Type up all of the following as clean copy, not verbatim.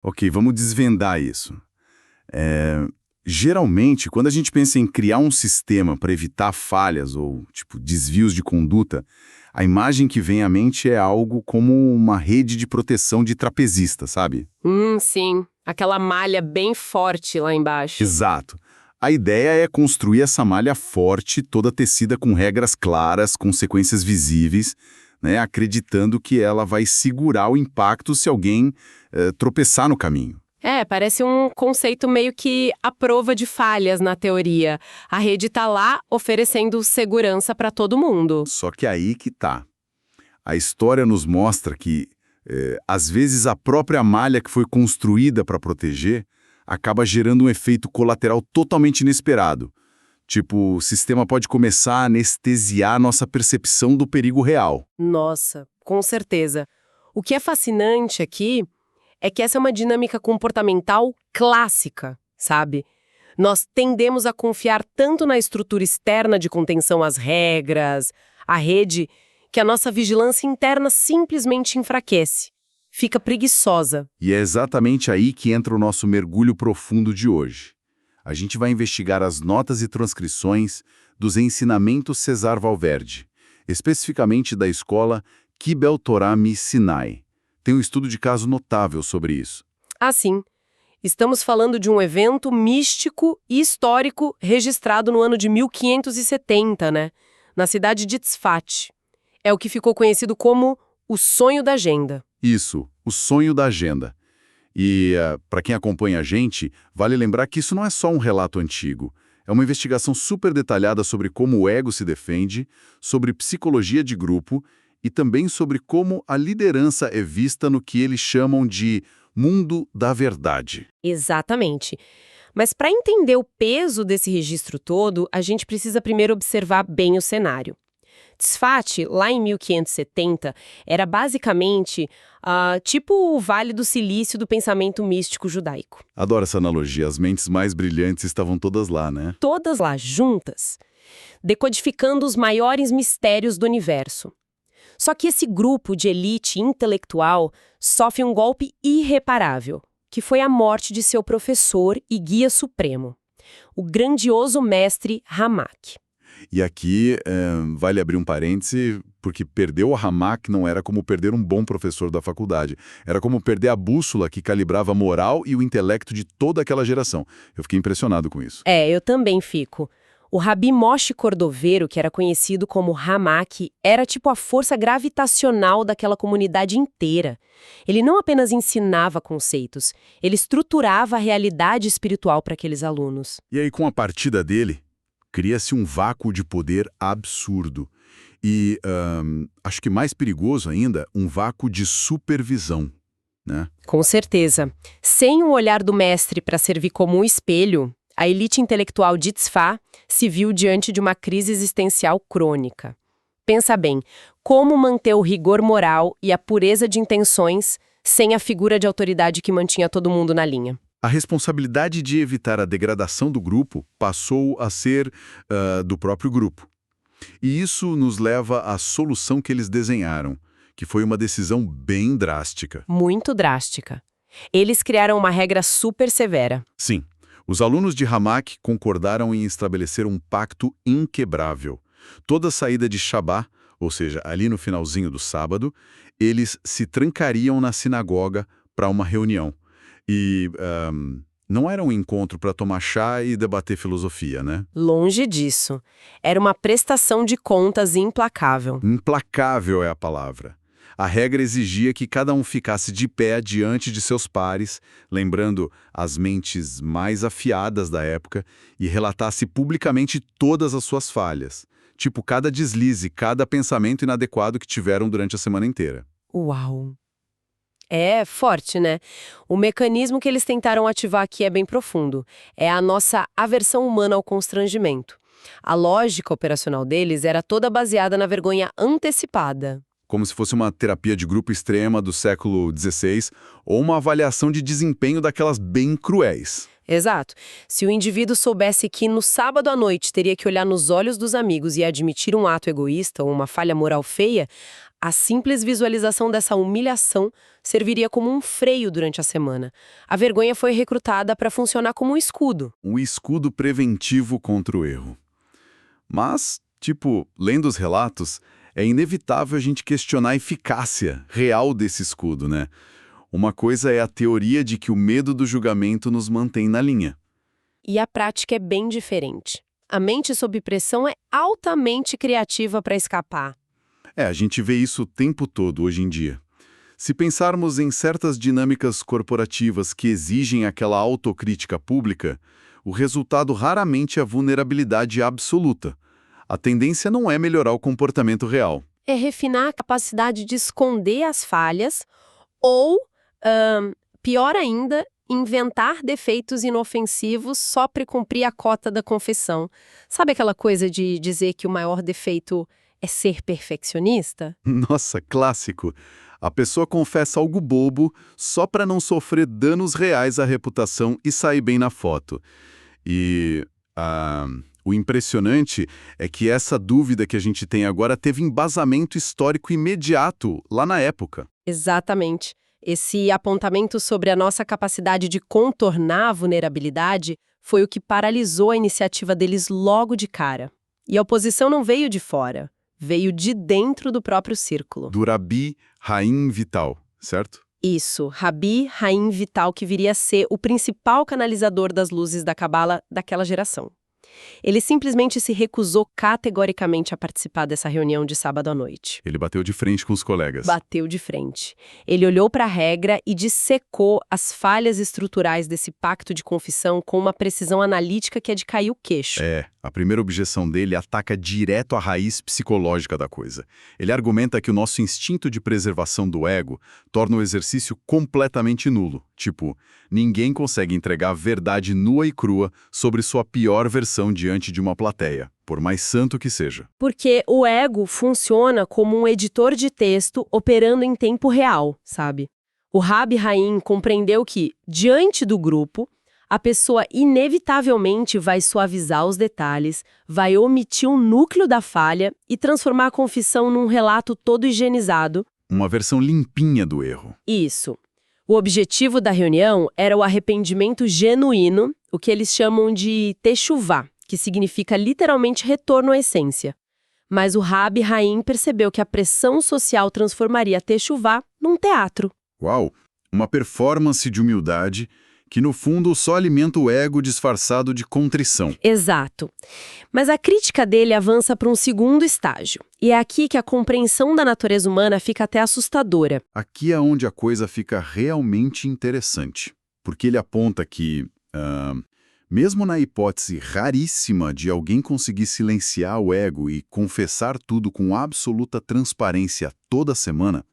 Ok, vamos desvendar isso. É, Geralmente, quando a gente pensa em criar um sistema para evitar falhas ou, tipo, desvios de conduta, a imagem que vem à mente é algo como uma rede de proteção de trapezista, sabe? Sim. Aquela malha bem forte lá embaixo. Exato. A ideia é construir essa malha forte, toda tecida com regras claras, consequências visíveis, né, acreditando que ela vai segurar o impacto se alguém tropeçar no caminho. Parece um conceito meio que à prova de falhas na teoria. A rede tá lá oferecendo segurança para todo mundo. Só que aí que tá. A história nos mostra que, às vezes, a própria malha que foi construída para proteger acaba gerando um efeito colateral totalmente inesperado. Tipo, o sistema pode começar a anestesiar nossa percepção do perigo real. Nossa, com certeza. O que é fascinante aqui é que essa é uma dinâmica comportamental clássica, sabe? Nós tendemos a confiar tanto na estrutura externa de contenção às regras, à rede, que a nossa vigilância interna simplesmente enfraquece. Fica preguiçosa. E é exatamente aí que entra o nosso mergulho profundo de hoje. A gente vai investigar as notas e transcrições dos ensinamentos Cesar Valverde, especificamente da escola Kibel Torah Sinai. Tem um estudo de caso notável sobre isso. Assim, estamos falando de um evento místico e histórico registrado no ano de 1570, né? Na cidade de Tzfat. É o que ficou conhecido como o sonho da agenda. Isso, o sonho da agenda. E, para quem acompanha a gente, vale lembrar que isso não é só um relato antigo. É uma investigação super detalhada sobre como o ego se defende, sobre psicologia de grupo e também sobre como a liderança é vista no que eles chamam de mundo da verdade. Exatamente. Mas para entender o peso desse registro todo, a gente precisa primeiro observar bem o cenário. Tzfat, lá em 1570, era basicamente tipo o Vale do Silício do pensamento místico judaico. Adoro essa analogia, as mentes mais brilhantes estavam todas lá, né? Todas lá juntas, decodificando os maiores mistérios do universo. Só que esse grupo de elite intelectual sofre um golpe irreparável, que foi a morte de seu professor e guia supremo, o grandioso mestre Ramak. E aqui vale abrir um parêntese, porque perder o Ramak não era como perder um bom professor da faculdade. Era como perder a bússola que calibrava a moral e o intelecto de toda aquela geração. Eu fiquei impressionado com isso. Eu também fico. O Rabi Moshe Cordovero, que era conhecido como Ramak, era tipo a força gravitacional daquela comunidade inteira. Ele não apenas ensinava conceitos, ele estruturava a realidade espiritual para aqueles alunos. E aí, com a partida dele, cria-se um vácuo de poder absurdo. E, acho que mais perigoso ainda, um vácuo de supervisão, né? Com certeza. Sem o olhar do mestre para servir como um espelho, a elite intelectual de Tzfá se viu diante de uma crise existencial crônica. Pensa bem, como manter o rigor moral e a pureza de intenções sem a figura de autoridade que mantinha todo mundo na linha? A responsabilidade de evitar a degradação do grupo passou a ser do próprio grupo. E isso nos leva à solução que eles desenharam, que foi uma decisão bem drástica. Muito drástica. Eles criaram uma regra super severa. Sim, os alunos de Ramak concordaram em estabelecer um pacto inquebrável. Toda saída de Shabá, ou seja, ali no finalzinho do sábado, eles se trancariam na sinagoga para uma reunião. E não era um encontro para tomar chá e debater filosofia, né? Longe disso. Era uma prestação de contas implacável. Implacável é a palavra. A regra exigia que cada um ficasse de pé diante de seus pares, lembrando as mentes mais afiadas da época, e relatasse publicamente todas as suas falhas. Tipo, cada deslize, cada pensamento inadequado que tiveram durante a semana inteira. Uau! É forte, né? O mecanismo que eles tentaram ativar aqui é bem profundo. É a nossa aversão humana ao constrangimento. A lógica operacional deles era toda baseada na vergonha antecipada. Como se fosse uma terapia de grupo extrema do século XVI ou uma avaliação de desempenho daquelas bem cruéis. Exato. Se o indivíduo soubesse que no sábado à noite teria que olhar nos olhos dos amigos e admitir um ato egoísta ou uma falha moral feia, A simples visualização dessa humilhação serviria como um freio durante a semana. A vergonha foi recrutada para funcionar como um escudo. Um escudo preventivo contra o erro. Mas, lendo os relatos, é inevitável a gente questionar a eficácia real desse escudo, né? Uma coisa é a teoria de que o medo do julgamento nos mantém na linha. E a prática é bem diferente. A mente sob pressão é altamente criativa para escapar. A gente vê isso o tempo todo hoje em dia. Se pensarmos em certas dinâmicas corporativas que exigem aquela autocrítica pública, o resultado raramente é a vulnerabilidade absoluta. A tendência não é melhorar o comportamento real. É refinar a capacidade de esconder as falhas ou, pior ainda, inventar defeitos inofensivos só para cumprir a cota da confissão. Sabe aquela coisa de dizer que o maior defeito é ser perfeccionista? Nossa, clássico. A pessoa confessa algo bobo só para não sofrer danos reais à reputação e sair bem na foto. E o impressionante é que essa dúvida que a gente tem agora teve embasamento histórico imediato lá na época. Exatamente. Esse apontamento sobre a nossa capacidade de contornar a vulnerabilidade foi o que paralisou a iniciativa deles logo de cara. E a oposição não veio de fora, veio de dentro do próprio círculo. Do Rabi Haim Vital, certo? Isso, Rabi Haim Vital, que viria a ser o principal canalizador das luzes da Cabala daquela geração. Ele simplesmente se recusou categoricamente a participar dessa reunião de sábado à noite. Ele bateu de frente com os colegas. Bateu de frente. Ele olhou para a regra e dissecou as falhas estruturais desse pacto de confissão com uma precisão analítica que é de cair o queixo. A primeira objeção dele ataca direto a raiz psicológica da coisa. Ele argumenta que o nosso instinto de preservação do ego torna o exercício completamente nulo. Ninguém consegue entregar a verdade nua e crua sobre sua pior versão diante de uma plateia, por mais santo que seja. Porque o ego funciona como um editor de texto operando em tempo real, sabe? O Rabi Haim compreendeu que, diante do grupo, a pessoa inevitavelmente vai suavizar os detalhes, vai omitir o núcleo da falha e transformar a confissão num relato todo higienizado. Uma versão limpinha do erro. Isso. O objetivo da reunião era o arrependimento genuíno, o que eles chamam de techuvá, que significa literalmente retorno à essência. Mas o Rabi Haim percebeu que a pressão social transformaria a techuvá num teatro. Uau! Uma performance de humildade que, no fundo, só alimenta o ego disfarçado de contrição. Exato. Mas a crítica dele avança para um segundo estágio. E é aqui que a compreensão da natureza humana fica até assustadora. Aqui é onde a coisa fica realmente interessante. Porque ele aponta que, mesmo na hipótese raríssima de alguém conseguir silenciar o ego e confessar tudo com absoluta transparência toda semana,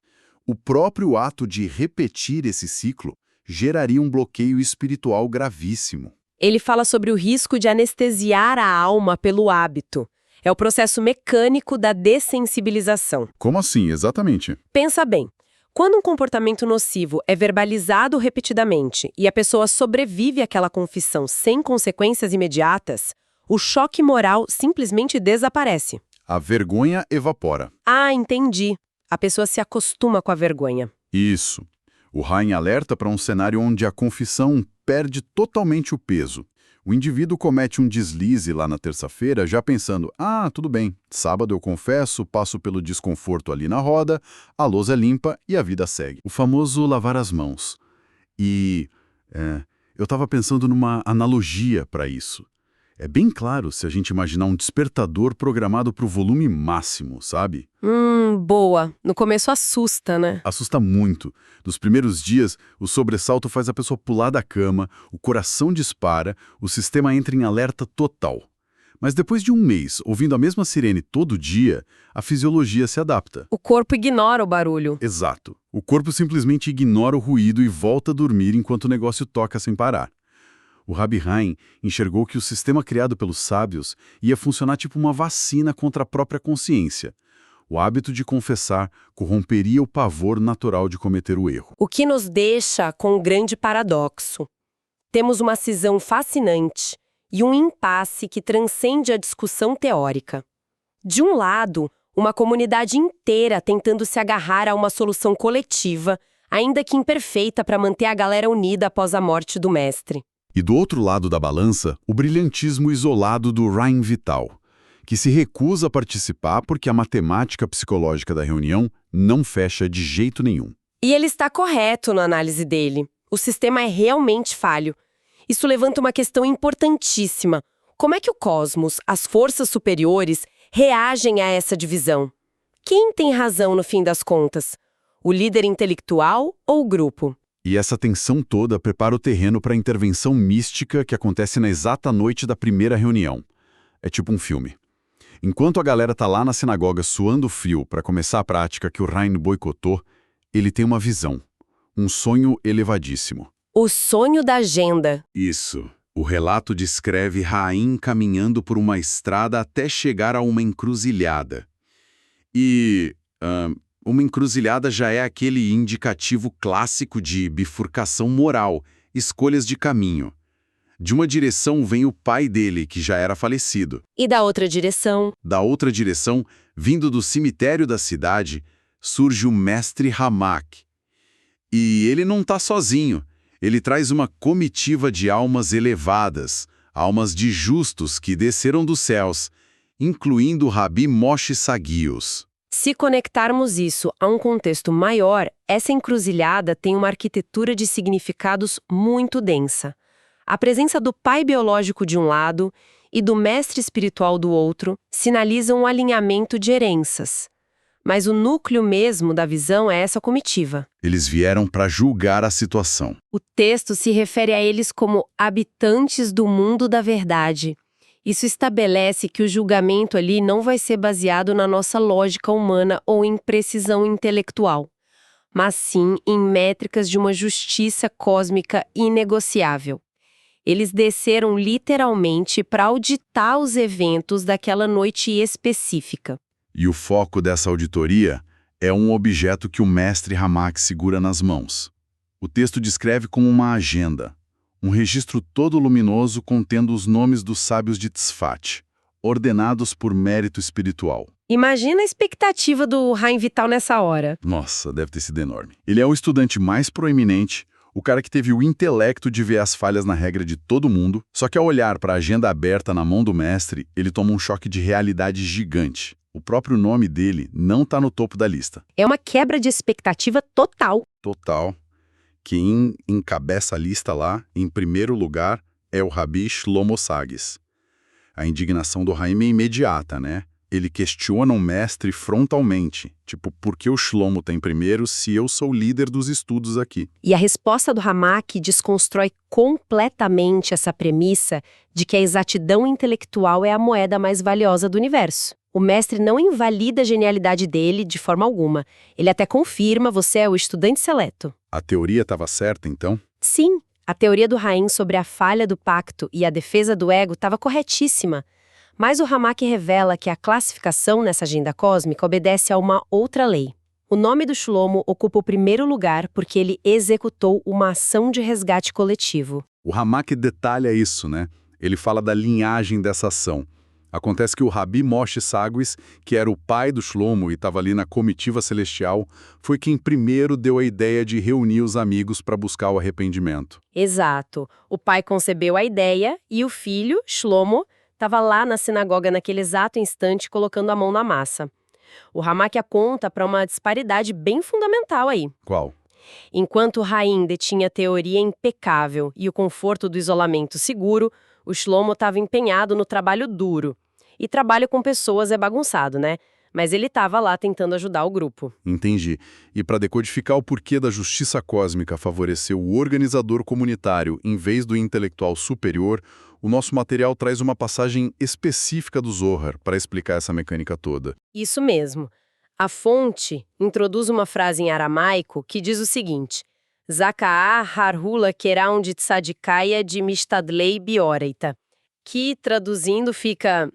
o próprio ato de repetir esse ciclo geraria um bloqueio espiritual gravíssimo. Ele fala sobre o risco de anestesiar a alma pelo hábito. É o processo mecânico da dessensibilização. Como assim, exatamente? Pensa bem. Quando um comportamento nocivo é verbalizado repetidamente e a pessoa sobrevive àquela confissão sem consequências imediatas, o choque moral simplesmente desaparece. A vergonha evapora. Ah, entendi. A pessoa se acostuma com a vergonha. Isso. O Haim alerta para um cenário onde a confissão perde totalmente o peso. O indivíduo comete um deslize lá na terça-feira já pensando, tudo bem, sábado eu confesso, passo pelo desconforto ali na roda, a lousa é limpa e a vida segue. O famoso lavar as mãos. E eu estava pensando numa analogia para isso. É bem claro se a gente imaginar um despertador programado para o volume máximo, sabe? Boa. No começo assusta, né? Assusta muito. Nos primeiros dias, o sobressalto faz a pessoa pular da cama, o coração dispara, o sistema entra em alerta total. Mas depois de um mês, ouvindo a mesma sirene todo dia, a fisiologia se adapta. O corpo ignora o barulho. Exato. O corpo simplesmente ignora o ruído e volta a dormir enquanto o negócio toca sem parar. O Rabi Haim enxergou que o sistema criado pelos sábios ia funcionar tipo uma vacina contra a própria consciência. O hábito de confessar corromperia o pavor natural de cometer o erro. O que nos deixa com um grande paradoxo. Temos uma cisão fascinante e um impasse que transcende a discussão teórica. De um lado, Uma comunidade inteira tentando se agarrar a uma solução coletiva, ainda que imperfeita, para manter a galera unida após a morte do mestre. E do outro lado da balança, o brilhantismo isolado do Ryan Vital, que se recusa a participar porque a matemática psicológica da reunião não fecha de jeito nenhum. E ele está correto na análise dele. O sistema é realmente falho. Isso levanta uma questão importantíssima. Como é que o cosmos, as forças superiores, reagem a essa divisão? Quem tem razão no fim das contas? O líder intelectual ou o grupo? E essa tensão toda prepara o terreno para a intervenção mística que acontece na exata noite da primeira reunião. É tipo um filme. Enquanto a galera tá lá na sinagoga suando frio para começar a prática que o Ryan boicotou, ele tem uma visão. Um sonho elevadíssimo. O sonho da agenda. Isso. O relato descreve Raim caminhando por uma estrada até chegar a uma encruzilhada. E uma encruzilhada já é aquele indicativo clássico de bifurcação moral, escolhas de caminho. De uma direção vem o pai dele, que já era falecido. E da outra direção? Da outra direção, vindo do cemitério da cidade, surge o mestre Ramak. E ele não está sozinho. Ele traz uma comitiva de almas elevadas, almas de justos que desceram dos céus, incluindo o Rabi Moshe Sagios. Se conectarmos isso a um contexto maior, essa encruzilhada tem uma arquitetura de significados muito densa. A presença do pai biológico de um lado e do mestre espiritual do outro sinalizam um alinhamento de heranças. Mas o núcleo mesmo da visão é essa comitiva. Eles vieram para julgar a situação. O texto se refere a eles como habitantes do mundo da verdade. Isso estabelece que o julgamento ali não vai ser baseado na nossa lógica humana ou em precisão intelectual, mas sim em métricas de uma justiça cósmica inegociável. Eles desceram literalmente para auditar os eventos daquela noite específica. E o foco dessa auditoria é um objeto que o mestre Ramak segura nas mãos. O texto descreve como uma agenda, um registro todo luminoso contendo os nomes dos sábios de Tzfat, ordenados por mérito espiritual. Imagina a expectativa do Ryan Vital nessa hora. Nossa, deve ter sido enorme. Ele é o estudante mais proeminente, o cara que teve o intelecto de ver as falhas na regra de todo mundo, só que ao olhar para a agenda aberta na mão do mestre, ele toma um choque de realidade gigante. O próprio nome dele não está no topo da lista. É uma quebra de expectativa total. Total. Quem encabeça a lista lá, em primeiro lugar, é o Rabi Shlomo Sages. A indignação do Haim é imediata, né? Ele questiona o mestre frontalmente, tipo, por que o Shlomo tem primeiro se eu sou o líder dos estudos aqui? E a resposta do Ramak desconstrói completamente essa premissa de que a exatidão intelectual é a moeda mais valiosa do universo. O mestre não invalida a genialidade dele de forma alguma. Ele até confirma: você é o estudante seleto. A teoria estava certa, então? Sim, a teoria do Haim sobre a falha do pacto e a defesa do ego estava corretíssima. Mas o Ramak revela que a classificação nessa agenda cósmica obedece a uma outra lei. O nome do Shlomo ocupa o primeiro lugar porque ele executou uma ação de resgate coletivo. O Ramak detalha isso, né? Ele fala da linhagem dessa ação. Acontece que o Rabi Moshe Sagios, que era o pai do Shlomo e estava ali na comitiva celestial, foi quem primeiro deu a ideia de reunir os amigos para buscar o arrependimento. Exato. O pai concebeu a ideia e o filho, Shlomo, estava lá na sinagoga naquele exato instante colocando a mão na massa. O Ramak aponta para uma disparidade bem fundamental aí. Qual? Enquanto o Haim detinha a teoria impecável e o conforto do isolamento seguro, o Shlomo estava empenhado no trabalho duro. E trabalho com pessoas é bagunçado, né? Mas ele estava lá tentando ajudar o grupo. Entendi. E para decodificar o porquê da justiça cósmica favorecer o organizador comunitário em vez do intelectual superior, o nosso material traz uma passagem específica do Zohar para explicar essa mecânica toda. Isso mesmo. A fonte introduz uma frase em aramaico que diz o seguinte: Zaka'a harhula keraun de tzadikaya de mishtadlei bioreita, que, traduzindo, fica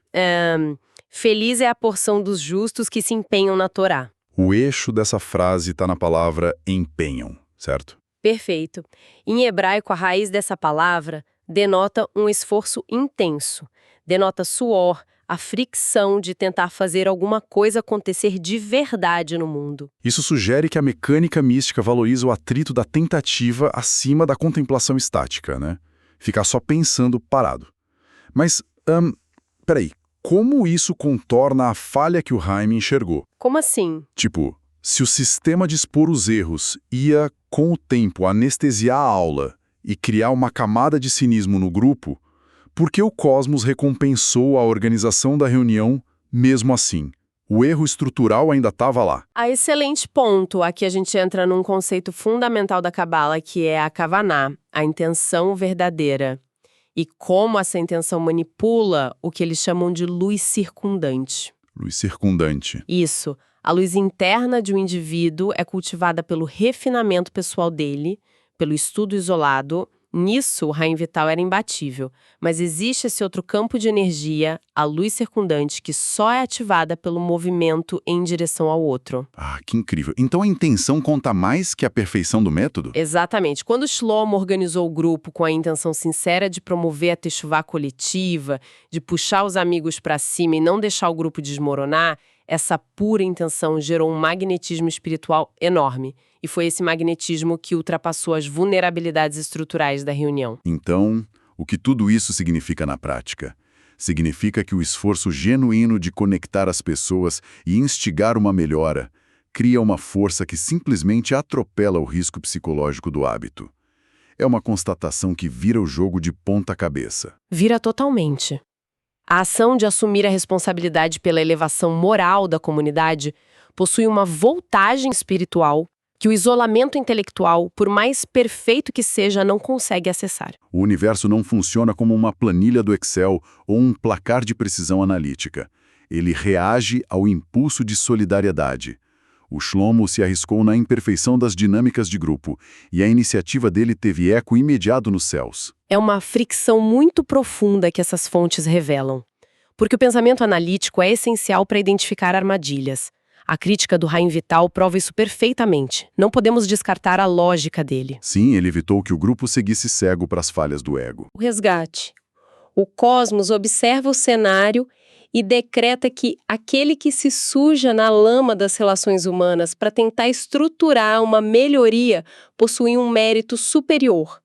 feliz é a porção dos justos que se empenham na Torá. O eixo dessa frase está na palavra empenham, certo? Perfeito. Em hebraico, a raiz dessa palavra denota um esforço intenso, denota suor, a fricção de tentar fazer alguma coisa acontecer de verdade no mundo. Isso sugere que a mecânica mística valoriza o atrito da tentativa acima da contemplação estática, né? Ficar só pensando parado. Mas, peraí, como isso contorna a falha que o Jaime enxergou? Como assim? Tipo, se o sistema de expor os erros ia, com o tempo, anestesiar a aula e criar uma camada de cinismo no grupo, por que o Cosmos recompensou a organização da reunião mesmo assim? O erro estrutural ainda estava lá. Excelente ponto. Aqui a gente entra num conceito fundamental da Cabala, que é a Kavaná, a intenção verdadeira. E como essa intenção manipula o que eles chamam de luz circundante. Luz circundante. Isso. A luz interna de um indivíduo é cultivada pelo refinamento pessoal dele, pelo estudo isolado. Nisso, o Raio Vital era imbatível, mas existe esse outro campo de energia, a luz circundante, que só é ativada pelo movimento em direção ao outro. Ah, que incrível. Então a intenção conta mais que a perfeição do método? Exatamente. Quando Shlomo organizou o grupo com a intenção sincera de promover a techuvá coletiva, de puxar os amigos para cima e não deixar o grupo desmoronar, essa pura intenção gerou um magnetismo espiritual enorme. E foi esse magnetismo que ultrapassou as vulnerabilidades estruturais da reunião. Então, o que tudo isso significa na prática? Significa que o esforço genuíno de conectar as pessoas e instigar uma melhora cria uma força que simplesmente atropela o risco psicológico do hábito. É uma constatação que vira o jogo de ponta cabeça. Vira totalmente. A ação de assumir a responsabilidade pela elevação moral da comunidade possui uma voltagem espiritual que o isolamento intelectual, por mais perfeito que seja, não consegue acessar. O universo não funciona como uma planilha do Excel ou um placar de precisão analítica. Ele reage ao impulso de solidariedade. O Shlomo se arriscou na imperfeição das dinâmicas de grupo, e a iniciativa dele teve eco imediato nos céus. É uma fricção muito profunda que essas fontes revelam. Porque o pensamento analítico é essencial para identificar armadilhas. A crítica do Raio Vital prova isso perfeitamente. Não podemos descartar a lógica dele. Sim, ele evitou que o grupo seguisse cego para as falhas do ego. O resgate. O Cosmos observa o cenário e decreta que aquele que se suja na lama das relações humanas para tentar estruturar uma melhoria possui um mérito superior,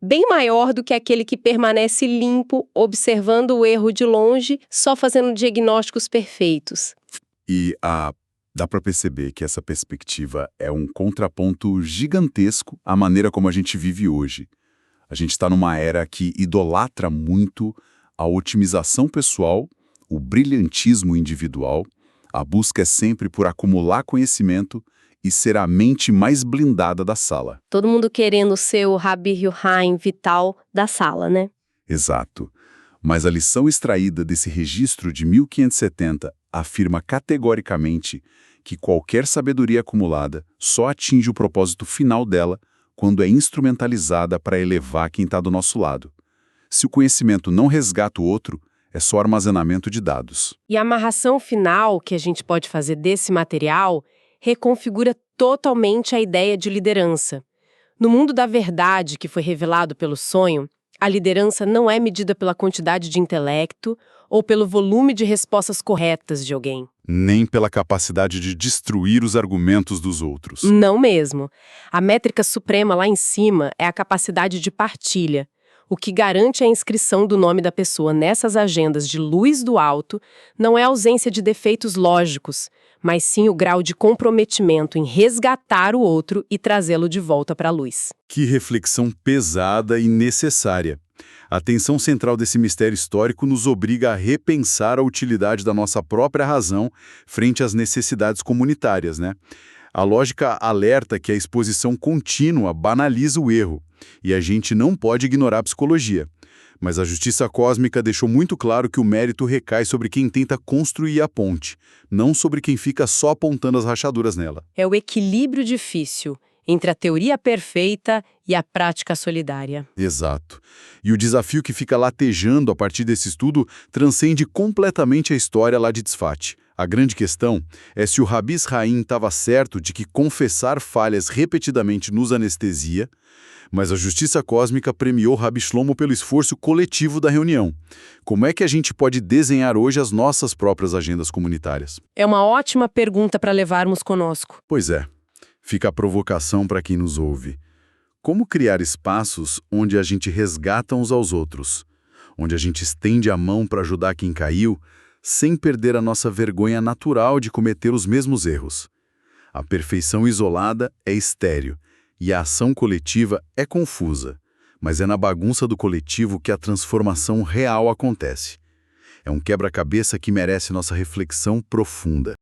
bem maior do que aquele que permanece limpo, observando o erro de longe, só fazendo diagnósticos perfeitos. E dá para perceber que essa perspectiva é um contraponto gigantesco à maneira como a gente vive hoje. A gente está numa era que idolatra muito a otimização pessoal, o brilhantismo individual, a busca é sempre por acumular conhecimento e ser a mente mais blindada da sala. Todo mundo querendo ser o Rabi Haim Vital da sala, né? Exato. Mas a lição extraída desse registro de 1570 afirma categoricamente que qualquer sabedoria acumulada só atinge o propósito final dela quando é instrumentalizada para elevar quem está do nosso lado. Se o conhecimento não resgata o outro, é só armazenamento de dados. E a amarração final que a gente pode fazer desse material reconfigura totalmente a ideia de liderança. No mundo da verdade que foi revelado pelo sonho, a liderança não é medida pela quantidade de intelecto ou pelo volume de respostas corretas de alguém. Nem pela capacidade de destruir os argumentos dos outros. Não mesmo. A métrica suprema lá em cima é a capacidade de partilha. O que garante a inscrição do nome da pessoa nessas agendas de luz do alto não é a ausência de defeitos lógicos, mas sim o grau de comprometimento em resgatar o outro e trazê-lo de volta para a luz. Que reflexão pesada e necessária. A tensão central desse mistério histórico nos obriga a repensar a utilidade da nossa própria razão frente às necessidades comunitárias, né? A lógica alerta que a exposição contínua banaliza o erro, e a gente não pode ignorar a psicologia. Mas a justiça cósmica deixou muito claro que o mérito recai sobre quem tenta construir a ponte, não sobre quem fica só apontando as rachaduras nela. É o equilíbrio difícil entre a teoria perfeita e a prática solidária. Exato. E o desafio que fica latejando a partir desse estudo transcende completamente a história lá de Tzfat, A grande questão é se o Rabi Israim estava certo de que confessar falhas repetidamente nos anestesia, mas a justiça cósmica premiou Rabi Shlomo pelo esforço coletivo da reunião. Como é que a gente pode desenhar hoje as nossas próprias agendas comunitárias? É uma ótima pergunta para levarmos conosco. Pois é, fica a provocação para quem nos ouve. Como criar espaços onde a gente resgata uns aos outros, onde a gente estende a mão para ajudar quem caiu, sem perder a nossa vergonha natural de cometer os mesmos erros? A perfeição isolada é estéril e a ação coletiva é confusa, mas é na bagunça do coletivo que a transformação real acontece. É um quebra-cabeça que merece nossa reflexão profunda.